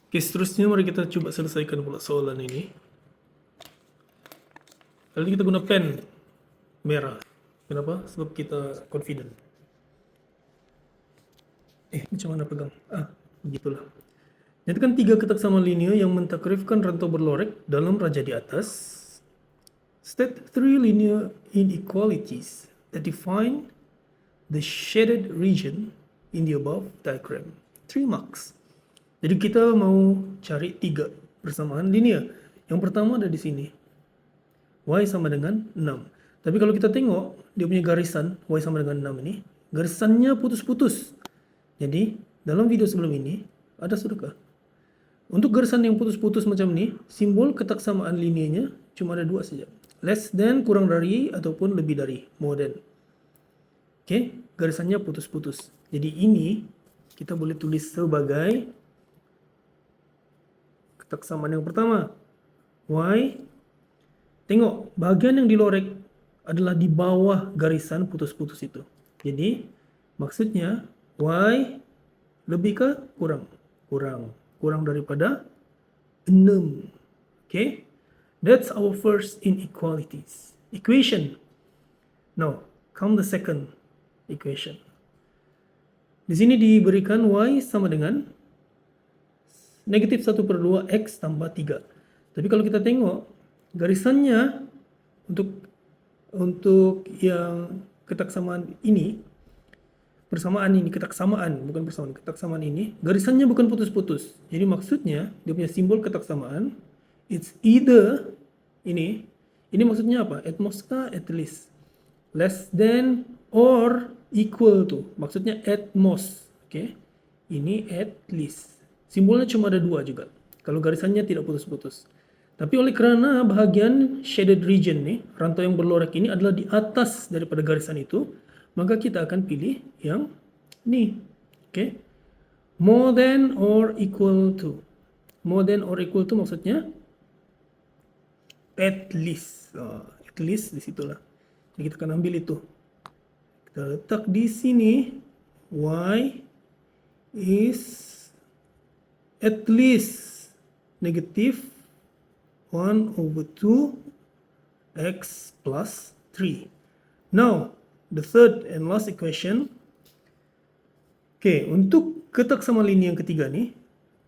Oke, seterusnya mari kita coba selesaikan pula soalan ini. Kali ini kita guna pen merah. Kenapa? Sebab kita confident. Macam mana pegang? Begitulah. Nyatakan 3 ketak sama linear yang mentakrifkan rantau berlorek dalam raja di atas. State 3 linear inequalities that define the shaded region in the above diagram. 3 marks. Jadi kita mau cari 3 persamaan linear. Yang pertama ada di sini. Y sama dengan 6. Tapi kalau kita tengok, dia punya garisan Y sama dengan 6 ini, garisannya putus-putus. Jadi, dalam video sebelum ini, ada sudahkah? Untuk garisan yang putus-putus macam ini, simbol ketaksamaan linearnya cuma ada 2 saja. Less than, kurang dari, ataupun lebih dari, more than. Oke, garisannya putus-putus. Jadi ini, kita boleh tulis sebagai ketaksamaan yang pertama. Y, tengok, bagian yang dilorek adalah di bawah garisan putus-putus itu. Jadi, maksudnya, Y lebih ke kurang? Kurang daripada 6. Okay? That's our first inequalities. Equation. Now, come the second equation. Di sini diberikan Y sama dengan negatif 1/2 X tambah 3. Tapi kalau kita tengok, garisannya untuk yang ketaksamaan ini, persamaan ini, ketaksamaan ini, garisannya bukan putus-putus. Jadi maksudnya, dia punya simbol ketaksamaan, it's either ini maksudnya apa? At most kah? At least. Less than or equal to. Maksudnya at most. Okay? Ini at least. Simbolnya cuma ada 2 juga. Kalau garisannya tidak putus-putus. Tapi oleh kerana bahagian shaded region nih, rantau yang berlorek ini adalah di atas daripada garisan itu, maka kita akan pilih yang ni. Okay? More than or equal to. More than or equal to maksudnya at least. At least di situlah. Jadi kita akan ambil itu. Kita letak di sini. Y is at least negative 1/2 X plus 3. Now, the third and last equation. Okay, untuk ketaksamaan linear yang ketiga nih,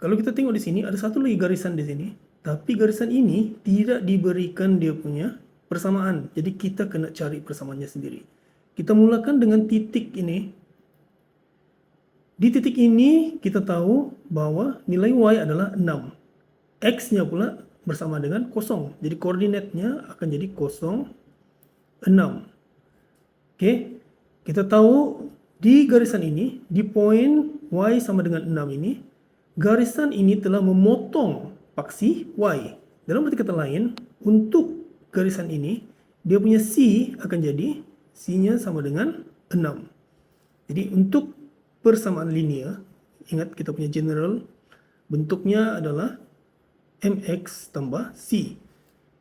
kalau kita tengok di sini ada satu lagi garisan di sini, tapi garisan ini tidak diberikan dia punya persamaan. Jadi kita kena cari persamaannya sendiri. Kita mulakan dengan titik ini. Di titik ini kita tahu bahwa nilai Y adalah 6. X-nya pula bersama dengan 0. Jadi koordinatnya akan jadi 0, 6. Oke, kita tahu di garisan ini, di poin Y sama dengan 6 ini, garisan ini telah memotong paksi Y. Dalam arti kata lain, untuk garisan ini, dia punya C akan jadi, C-nya sama dengan 6. Jadi untuk persamaan linear, ingat kita punya general, bentuknya adalah MX tambah C.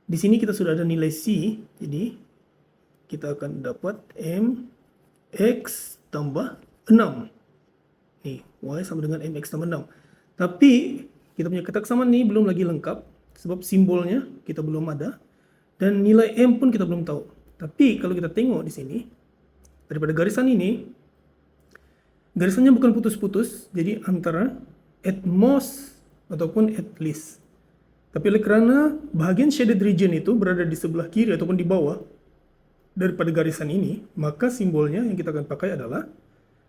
Di sini kita sudah ada nilai C, jadi kita akan dapat MX tambah 6. Nih, Y sama dengan MX tambah 6. Tapi, kita punya ketaksamaan ini belum lagi lengkap, sebab simbolnya kita belum ada, dan nilai M pun kita belum tahu. Tapi, kalau kita tengok di sini, daripada garisan ini, garisannya bukan putus-putus, jadi antara at most ataupun at least. Tapi oleh kerana bahagian shaded region itu berada di sebelah kiri ataupun di bawah daripada garisan ini, maka simbolnya yang kita akan pakai adalah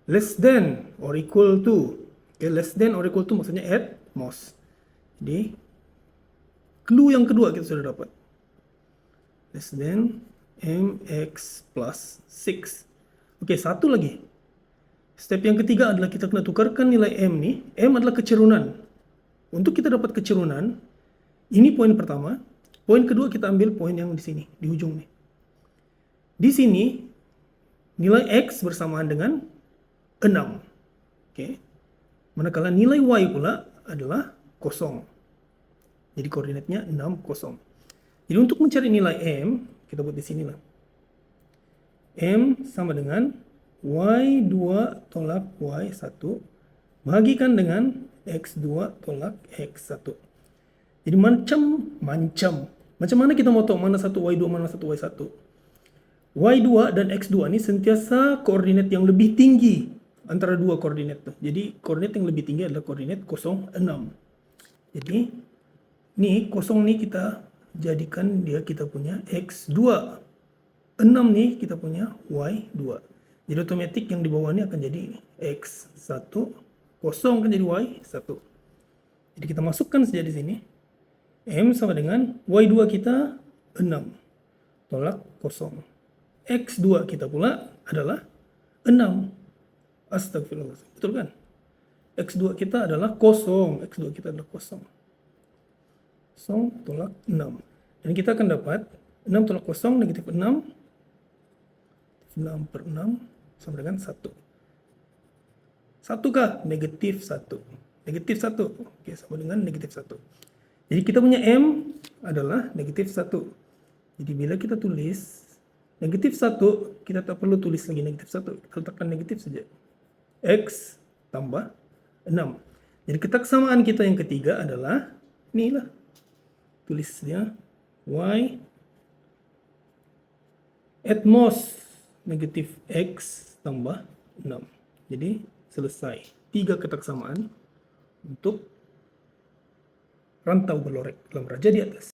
less than or equal to. Okay, less than or equal to maksudnya at most. Jadi, clue yang kedua kita sudah dapat. Less than MX plus 6. Oke, satu lagi. Step yang ketiga adalah kita kena tukarkan nilai M ni. M adalah kecerunan. Untuk kita dapat kecerunan, ini poin pertama. Poin kedua kita ambil poin yang di sini, di ujung nih. Di sini, nilai X bersamaan dengan 6. Okay. Manakala nilai Y pula adalah 0. Jadi koordinatnya 6, 0. Jadi untuk mencari nilai M, kita buat di sini lah. M sama dengan Y2 tolak Y1 bagikan dengan X2 tolak X1. Jadi macam mana kita mau tahu mana satu Y2, mana satu Y1? Y2 dan X2 ini sentiasa koordinat yang lebih tinggi antara dua koordinat tuh. Jadi koordinat yang lebih tinggi adalah koordinat 0, 6. Jadi nih 0 nih kita jadikan dia kita punya X2. 6 nih kita punya Y2. Jadi otomatis yang di bawah ini akan jadi X1, 0 akan jadi Y1. Jadi kita masukkan saja di sini. M sama dengan Y2 kita 6 tolak 0. X2 kita pula adalah 6. Astagfirullah. Betul kan? X2 kita adalah 0. X2 kita adalah 0. 0 tolak 6. Dan kita akan dapat 6 tolak 0 negatif 6. 6 per 6 sama dengan 1. 1 kah? Negatif 1. Negatif 1. Oke, sama dengan negatif 1. Jadi kita punya M adalah negatif 1. Jadi bila kita tulis negatif 1, kita tak perlu tulis lagi negatif 1. Kita letakkan negatif saja. X tambah 6. Jadi kesamaan kita yang ketiga adalah inilah. Tulisnya Y at most negatif X tambah 6. Jadi selesai. 3 kesamaan untuk rantau berlorek dalam raja di atas.